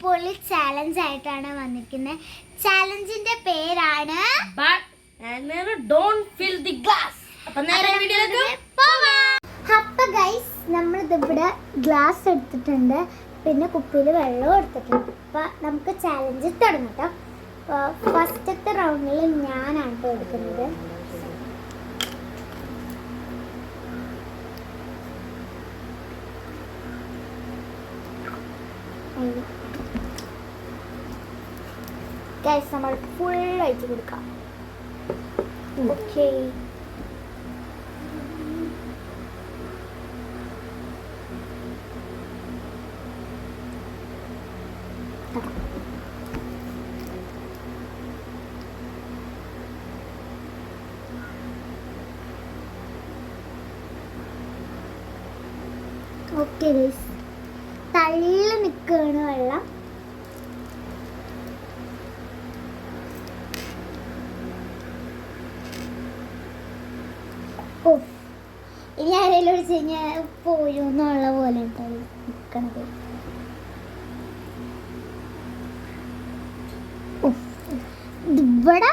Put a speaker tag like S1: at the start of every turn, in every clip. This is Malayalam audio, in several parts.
S1: അടിപൊളി ചാലഞ്ച് ആയിട്ടാണ് വന്നിരിക്കുന്നത്. ചാലഞ്ചിന്റെ പേരാണ് അപ്പൊ ഗൈസ് നമ്മൾ ഇതിവിടെ ഗ്ലാസ് എടുത്തിട്ടുണ്ട്, പിന്നെ കുപ്പിയിൽ വെള്ളം എടുത്തിട്ടുണ്ട്. അപ്പൊ നമുക്ക് ചാലഞ്ച് തുടങ്ങാം. ഫസ്റ്റത്തെ റൗണ്ടിൽ ഞാനാണ് എടുക്കുന്നത്. ഗൈസ് നമ്മൾ ഫുൾ അയച്ചു കൊടുക്കാം. ഓക്കെ, ഓക്കെ ഗൈസ്, തള്ളി നിൽക്കുകയാണ് വെള്ളം. ഇനി ആരെങ്കിലും ഒഴിച്ച് കഴിഞ്ഞാൽ പോയൂന്നുള്ള പോലെ ഉണ്ടാവും നിൽക്കണത്. ഇവിടെ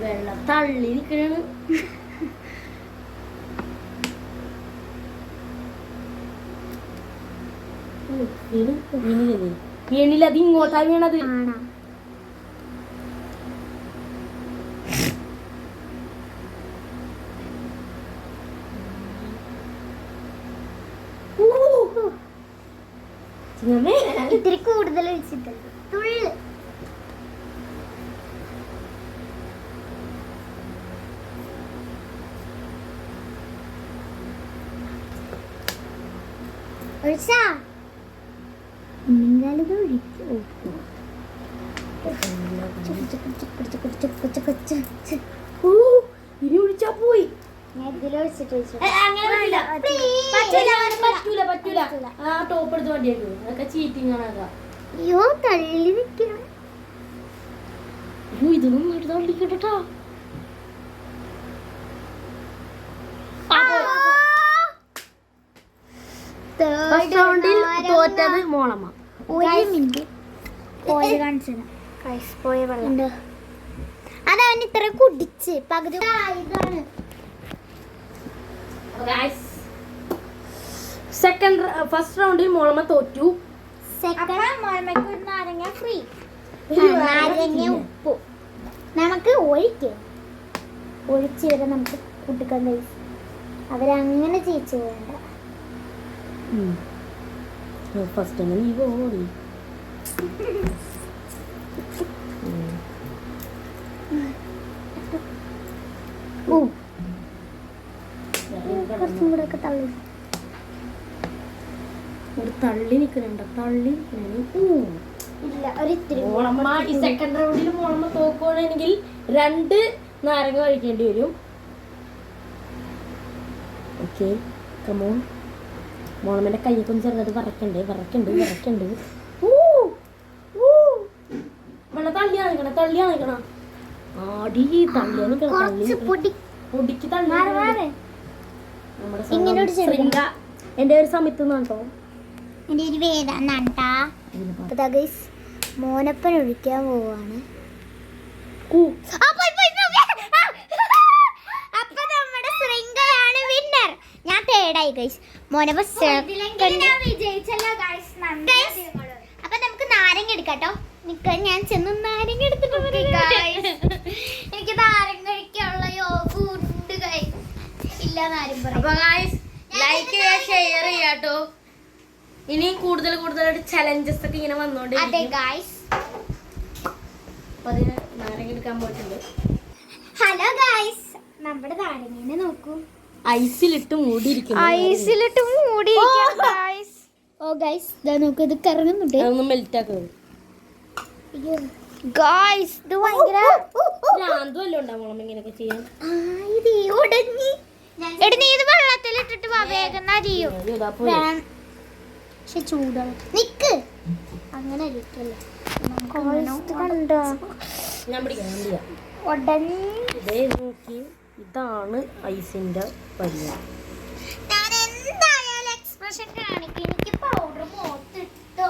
S2: വെള്ളം തള്ളി നിൽക്കണ വീണിലത് ഇങ്ങോട്ടാ വീണത്.
S1: ഇത്തിരി കൂടുതൽ ഒഴിച്ചിട്ടുണ്ട്. തുള്ളി ഒഴിച്ചാ നിങ്ങളിത് ഒഴിക്കോ?
S2: ഇനി ഒഴിച്ചാ പോയി.
S1: ഞാൻ ഇതിലൊഴിച്ചിട്ട്
S2: പറ്റൂല. ആ ടോപ്പ് എടുത്ത് വണ്ടിയാക്കും. അതൊക്കെ ചീറ്റിങ് ആണ്.
S1: അയ്യോ തള്ളി നിൽക്കണം.
S2: ഇത് നന്നായിട്ട് തള്ളിക്കട്ടോ. തോറ്റത് മോളമ്മ.
S1: ഒരു മിനിറ്റ് പോയ വെള്ളം അതവൻ ഇത്ര കുടിച്ച് പകുതി. ഇതാണ്
S2: ഫസ്റ്റ് റൗണ്ടിൽ മോളമ്മ തോറ്റു.
S1: സെക്കൻഡ് നാരങ്ങ ഫ്രീ. നാരങ്ങ ഉപ്പു നമുക്ക് ഒഴിച്ച് വരെ നമുക്ക് കുട്ടിക്കാൻ. അവരങ്ങനെ ജയിച്ചു വേണ്ട.
S2: ഫസ്റ്റ് നീ പോടി.
S1: കുറച്ചും കൂടെ ഒക്കെ തള്ളി
S2: തള്ളി നിൽക്കുന്നുണ്ട്. തള്ളി
S1: ഇല്ല ഒരിത്തിരി.
S2: മോളമ്മ ഈ സെക്കൻഡ് റൗണ്ടിൽ മോളമ്മ തോക്കുകയാണെങ്കിൽ 2 നാരങ്ങ കഴിക്കേണ്ടി വരും. Okay, come on. മോളമ്മന്റെ കൈയൊക്കെ ഒന്ന് ചെറുതായിട്ട് വിറക്കണ്ട്. വെള്ളം തള്ളി കാണിക്കണം. ആടി പൊടിക്ക് തള്ളി. എന്റെ ഒരു സമയത്ത് കേട്ടോ.
S1: എൻ്റെ ഒരു വേദനാട്ടാ. മോനപ്പൻ ഒഴിക്കാൻ പോവാണ്. അപ്പൊ നമ്മുടെ ശൃംഖലയാണ് വിന്നർ. ഞാൻ തേർഡായി ഗൈസ്. മോനപ്പ അപ്പൊ നമുക്ക് നാരങ്ങ എടുക്കാട്ടോ. ഞാൻ ചെന്ന് നാരങ്ങ എടുത്തിട്ടുണ്ട്. എനിക്ക് നാരങ്ങ കഴിക്കാനുള്ള യോഗമുണ്ട് ഗൈസ്. ഇല്ലാന്ന് ആരും പറയും.
S2: ലൈക്ക് ഷെയർ ചെയ്യാട്ടോ. ഇനിയും കൂടുതൽ ചലഞ്ചസ് ഒക്കെ ഇങ്ങനെ വന്നോണ്ട്.
S1: അതെ ഗൈസ്,
S2: നാരങ്ങ എടുക്കാൻ പോയിട്ടുണ്ട്.
S1: ഹലോ ഗൈസ്, നമ്മുടെ നാരങ്ങനെ നോക്കൂ.
S2: ഐസിലിട്ട് മൂടിയിരിക്കുന്നു.
S1: ഓ ഗൈസ് നോക്കൂ, ഇത് കറങ്ങുന്നുണ്ട്.
S2: അതൊന്ന് മെൽറ്റ് ആക്കുന്നത്.
S1: ഗൈസ് ഇത് ഭയങ്കര
S2: ഭ്രാന്തല്ലോ ഉണ്ടാവണം ഇങ്ങനെയൊക്കെ ചെയ്യാൻ.
S1: ഇത് ഉടഞ്ഞി. നീ ഇത് വെള്ളത്തിലിട്ടിട്ട് വേഗം അരിയും. പക്ഷെ ചൂടാണ്. നിക്ക് അങ്ങനെ അരിക്കല്ലേ.
S2: ഇതാണ് ഐസിന്റെ പരിപാടി.
S1: എക്സ്പ്രഷൻ കാണിക്കും. എനിക്ക് പൗഡർ മോത്തിട്ടോ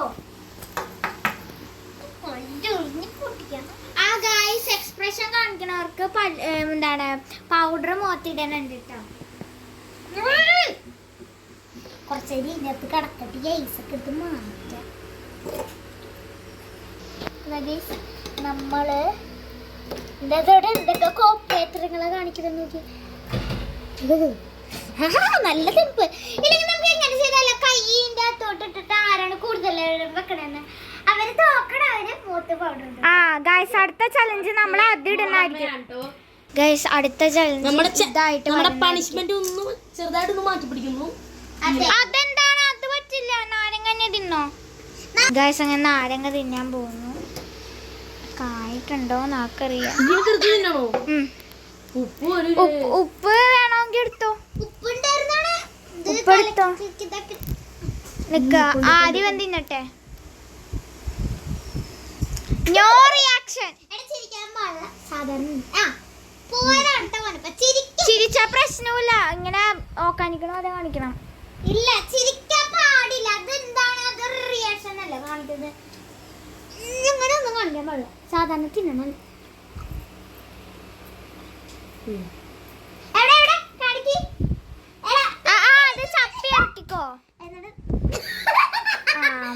S1: ആ ഗൈസ് എക്സ്പ്രഷൻ കാണിക്കണവർക്ക് എന്താണ് പൗഡർ മോത്തിടണുണ്ട് കേട്ടോ. കുറച്ചേരി ഇതിനകത്ത് കിടക്കട്ടെ, ഐസൊക്കെ എടുത്ത് മാറ്റാം. നമ്മള് ഇതോടെ എന്തൊക്കെ കോപ്പേത്രങ്ങളെ കാണിക്കണം നോക്കി. നല്ല തെപ്പ്. ഇല്ലെങ്കിൽ നമുക്ക് എങ്ങനെ ചെയ്താലോ, കൈയിന്റെ അത്തോട്ടിട്ടിട്ട് ആരാണ് കൂടുതൽ വെക്കണെന്ന് അവര് തോക്കണം. അവര് മൂത്ത് പൗഡർ. ആ ഗൈസ് അടുത്ത ചലഞ്ച് നമ്മൾ ആദ്യം ഇടുന്നതായിരിക്കും. ഗൈസ് അടുത്ത ചലഞ്ച് നമ്മുടെ പണിഷ്മെന്റ് ഒന്ന് ചെറുതായിട്ടൊന്ന് മാറ്റി പിടിക്കുന്നു. അതെന്താണ്? അത് പറ്റില്ല. നാരങ്ങ തന്നെ തിന്നോ ഗൈസ്. അങ്ങനെ നാരങ്ങ തിന്നാൻ പോകുന്നു. കായിട്ടുണ്ടോ നാക്കറിയാം. ഉപ്പ് വേണമെങ്കിൽ എടുത്തോ. ഉപ്പ് എടുത്തോ. നിക്ക ആദ്യം എന്തിന്നട്ടെ. No reaction. ചിരിച്ച പ്രശ്നമില്ല. ഇങ്ങനെ ഓക്കാനിക്കണോ അതെ കാണിക്കണം. ഇല്ല ചിരിക്കാൻ പാടില്ല. അതെന്താണ്? അതൊരു റിയാക്ഷൻ അല്ല കാണിക്കുന്നത്. ഇങ്ങനെ ഒന്നും കാണിക്കാൻ പാടില്ല. സാധാരണ തിന്നണം.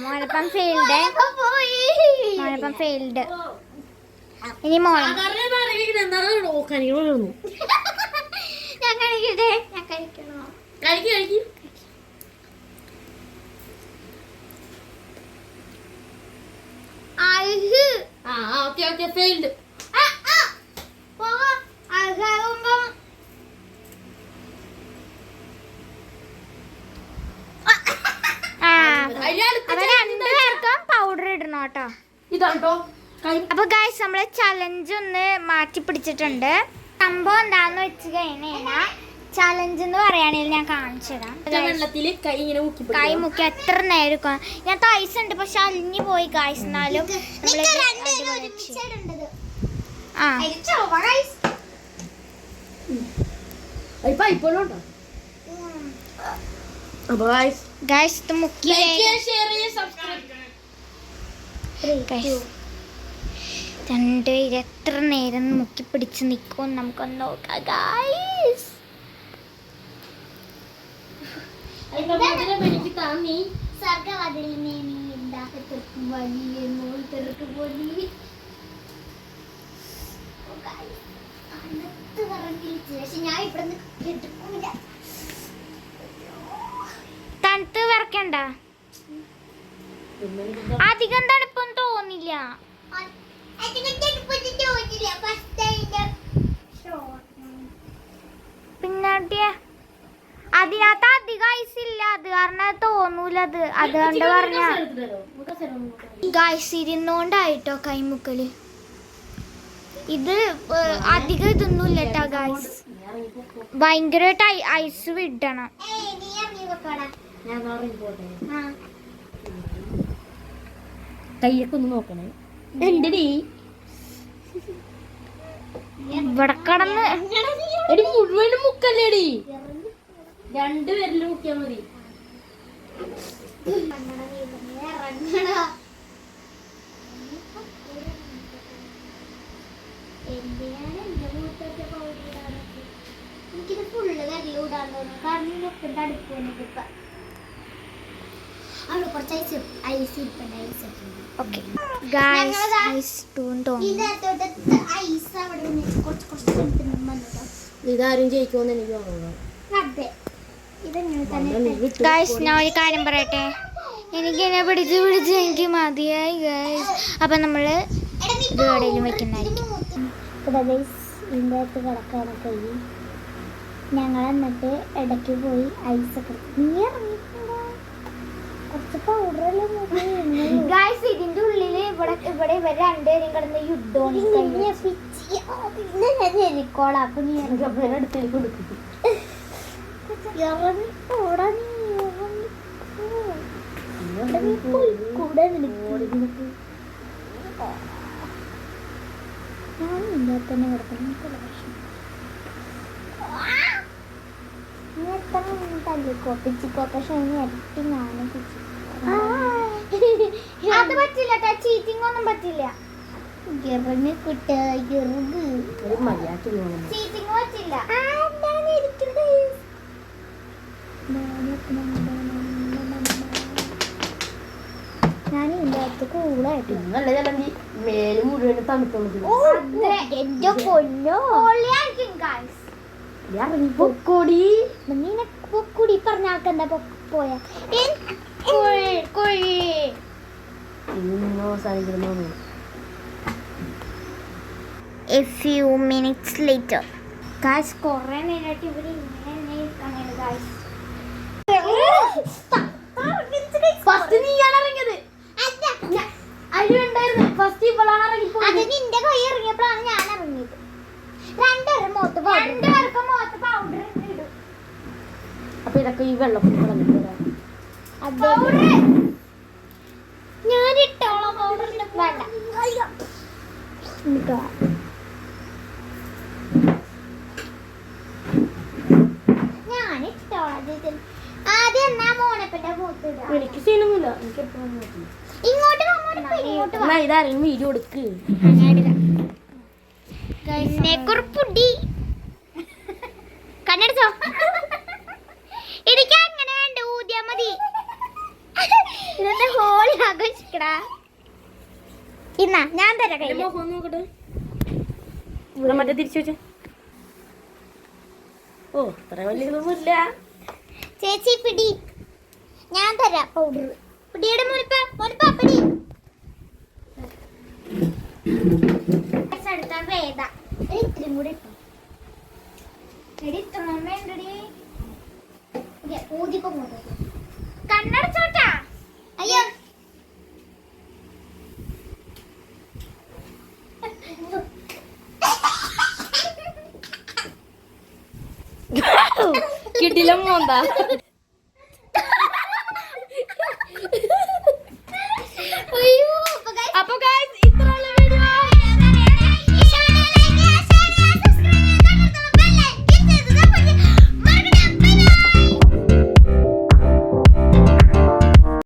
S1: മോനപ്പം ഫെയിൽഡ്. മോനപ്പം ഫെയിൽഡ്. ഇനി മോൻ ഞാൻ കഴിക്കട്ടെ. ഞാൻ കഴിക്കണോ? കഴിക്കും. ഫെയിൽഡ്. രണ്ടുപേർക്കും പൗഡർ ഇടണം കേട്ടോ. ഇതാട്ടോ. അപ്പൊ ഗൈസ് നമ്മള് ചലഞ്ച് ഒന്ന് മാറ്റി പിടിച്ചിട്ടുണ്ട്. സംഭവം എന്താന്ന് വെച്ച് കഴിഞ്ഞാൽ ചലഞ്ച് എന്ന് പറയുകയാണെങ്കിൽ ഞാൻ കാണിച്ചു തരാം. കൈ മുക്കി എത്ര നേരം ഞാൻ തൈസ് ഉണ്ട് പക്ഷെ അലിഞ്ഞു പോയി ഗൈസ്. എന്നാലും ഗൈസ് ഇത് മുക്കി രണ്ടുപേര് എത്ര നേരം മുക്കി പിടിച്ച് നിൽക്കും നമുക്കൊന്ന് നോക്കാം ഗൈസ്. തണുത്ത് വിറക്കണ്ട. അധികം തണുപ്പൊന്നും തോന്നില്ല. പിന്നെ അതിനകത്ത് അധികം ഐസ് ഇല്ല. അത് കാരണം തോന്നൂല. അതുകൊണ്ട് പറഞ്ഞ ഗൈസ് ഇരുന്നോണ്ടായിട്ടോ കൈമുക്കല്. ഇത് അധികം ഇതൊന്നുമില്ല കേട്ടോ ഗൈസ്. ഭയങ്കരമായിട്ട് ഐസ് വിടണം. കയ്യൊക്കെ ഒന്ന് നോക്കണേ. എന്തടി ഇവിടെ കടന്ന് മുഴുവനും മുക്കല്ലേടി. രണ്ടുപേരിലും മുക്കിയാ മതി. എനിക്കിത് ഫുള്ള് കരലൂടാൻ തോന്നുന്നു. കാരണം ഇതൊക്കെ അടുപ്പ് അവിടെ കുറച്ച് ഐസ് ഇരിപ്പുണ്ട്. ഓക്കെ ഗൈസ് ഐസ് ഇതാരും ജയിക്കുമെന്ന് എനിക്ക് തോന്നുന്നു. ഗൈസ് ഞാൻ ഒരു കാര്യം പറയട്ടെ. എനിക്കിനെ പിടിച്ച് എനിക്ക് മതിയായി ഗൈസ്. അപ്പം നമ്മൾ ഇത് എവിടെയെങ്കിലും വെക്കുന്നതായിരിക്കും. ഇതിൻ്റെ അകത്ത് കിടക്കാണ് കൈ. ഞങ്ങൾ എന്നിട്ട് ഇടയ്ക്ക് പോയി ഐസൊക്കെ നീ ഇറങ്ങിയിട്ടുണ്ടോ? കുറച്ച് പൗഡറല്ലേ ഗൈസ്. ഇതിൻ്റെ ഉള്ളിൽ ഇവിടെ ഇവർ രണ്ടുപേരും കിടന്ന് യുദ്ധമാണ്. ഞാൻ എരിക്കോളാം. അപ്പൊ നീ അടുത്തേക്ക് കൊടുക്കും. ഇറങ്ങിപ്പോടാ നീ. കൂടെ നിനക്ക് ഞാൻ ഇല്ലാത്ത തന്നെ കിടക്കുന്നു. നീ എത്ര തല്ലിക്കോ പിച്ചിക്കോ, പക്ഷെ ഇനി ഇരട്ടി ഞാനും അത് പറ്റില്ല കേട്ടോ, ചീറ്റിംഗ് ഒന്നും പറ്റില്ല. ഇറങ്ങി കുട്ട ഇറങ്ങ്, ചീറ്റിംഗ് പറ്റില്ല. ഞാൻ ഇതിന്റെ അകത്ത് കൂളായിട്ട്
S2: മേല് മുഴുവൻ തണുത്തുള്ളത്
S1: എന്റെ പൊന്നോ
S2: പൊക്കോടി
S1: പൊക്കുടി പറഞ്ഞാക്കെന്താ പോയാ A few minutes later. Guys, കുറേ നേരമായിട്ട് ഇവിടെ ഇങ്ങനെ ഇരിക്കണേ guys.
S2: ഫസ്റ്റ് നീയാണ് ഇറങ്ങിയത്. അതിലുണ്ടായിരുന്നു ഫസ്റ്റ് ഇവളാണ് ഇറങ്ങിപ്പോ.
S1: അത് നിന്റെ കൈ ഇറങ്ങിയപ്പോഴാണ് ഞാൻ ഇറങ്ങിയത്. രണ്ടുപേരും മുഖത്ത് പൗഡർ ഇടും.
S2: അപ്പൊ ഇതൊക്കെ ഈ വെള്ളത്തിൽ
S1: ഞാൻ ഇട്ടോളാം പൗഡറിന്റെ വേണ്ട. ഞാൻ ഇട്ടോളാം. ആദ്യം എന്നാ മോനപ്പന്റെ മൂത്തിട.
S2: എനിക്ക് സീനൊന്നുമില്ല, എനിക്ക് എപ്പോഴും
S1: ഇങ്ങോട്ട് വാ,
S2: ഇതാരെങ്കിലും വീഡിയോ കൊടുക്ക്.
S1: കുറുപ്പുടി കണ്ണെടുത്തോ. എനിക്ക് അങ്ങനെ വേണ്ട, ഊതിയാ മതി. ഇതെന്താ ഹോളി ആഘോഷിക്കടാ. ഇന്നാ ഞാൻ തരാം കയ്യില്.
S2: നോക്കട്ടെ, മറ്റേ തിരിച്ചു വെച്ച. ഓ അത്ര വലിയൊന്നുമില്ല.
S1: ചേച്ചി പിടി, ഞാൻ തരാം പൗഡർ. പിടിയുടെ മുനിപ്പ പിടി. അടുത്ത വേദ ഇത്രയും കൂടെ ഇട്ടോ. ഇത്ര വേണ്ടടി. ഊതിപ്പോ കണ്ണടച്ചോട്ടാ. അയ്യോ
S2: കിട്ടില്ല മോന്താ.